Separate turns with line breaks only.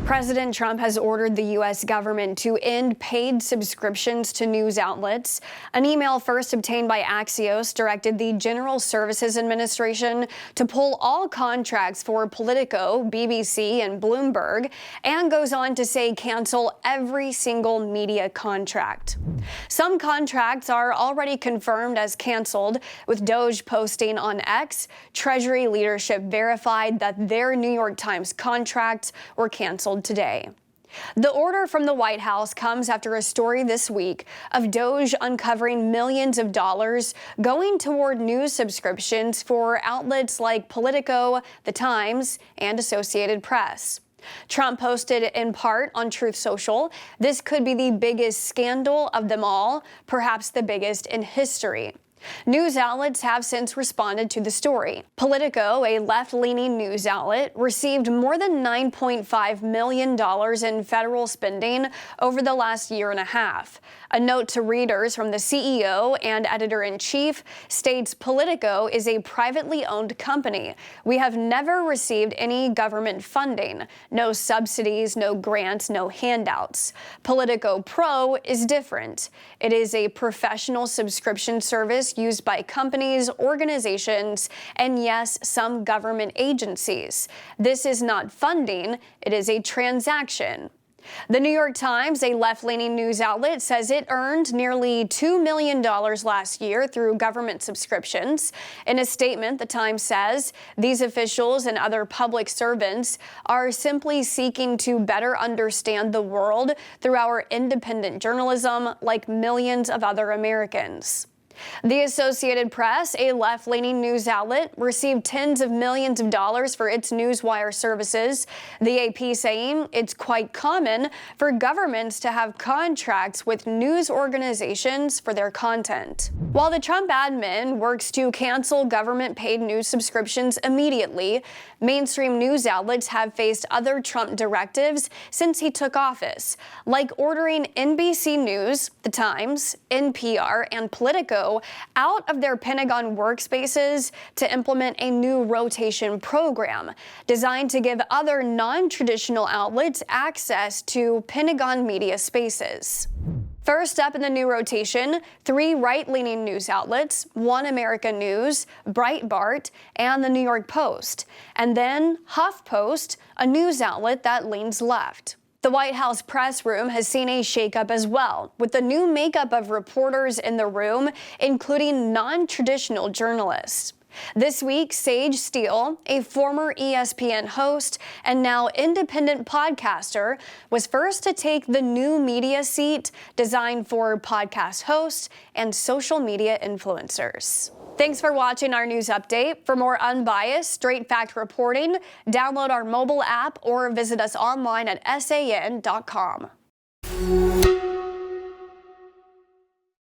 President Trump has ordered the U.S. government to end paid subscriptions to news outlets. An email first obtained by Axios directed the General Services Administration to pull all contracts for Politico, BBC, and Bloomberg, and goes on to say cancel every single media contract. Some contracts are already confirmed as canceled, with Doge posting on X. Treasury leadership verified that their New York Times contracts were canceled today. The order from the White House comes after a story this week of Doge uncovering millions of dollars going toward news subscriptions for outlets like Politico, The Times, and Associated Press. Trump posted in part on Truth Social, "This could be the biggest scandal of them all, perhaps the biggest in history." News outlets have since responded to the story. Politico, a left-leaning news outlet, received more than $9.5 million in federal spending over the last year and a half. A note to readers from the CEO and editor-in-chief states Politico is a privately owned company. "We have never received any government funding. No subsidies, no grants, no handouts. Politico Pro is different. It is a professional subscription service used by companies, organizations, and yes, some government agencies. This is not funding, it is a transaction." The New York Times, a left-leaning news outlet, says it earned nearly $2 million last year through government subscriptions. In a statement, the Times says these officials and other public servants are simply seeking to better understand the world through our independent journalism, like millions of other Americans. The Associated Press, a left-leaning news outlet, received tens of millions of dollars for its newswire services. The AP saying it's quite common for governments to have contracts with news organizations for their content. While the Trump admin works to cancel government-paid news subscriptions immediately, mainstream news outlets have faced other Trump directives since he took office, like ordering NBC News, The Times, NPR, and Politico out of their Pentagon workspaces to implement a new rotation program designed to give other non-traditional outlets access to Pentagon media spaces. First up in the new rotation, 3 right-leaning news outlets, One America News, Breitbart, and the New York Post, and then HuffPost, a news outlet that leans left. The White House press room has seen a shakeup as well, with the new makeup of reporters in the room, including non-traditional journalists. This week, Sage Steele, a former ESPN host and now independent podcaster, was first to take the new media seat designed for podcast hosts and social media influencers. Thanks for watching our news update. For more unbiased, straight fact reporting, download our mobile app or visit us online at san.com.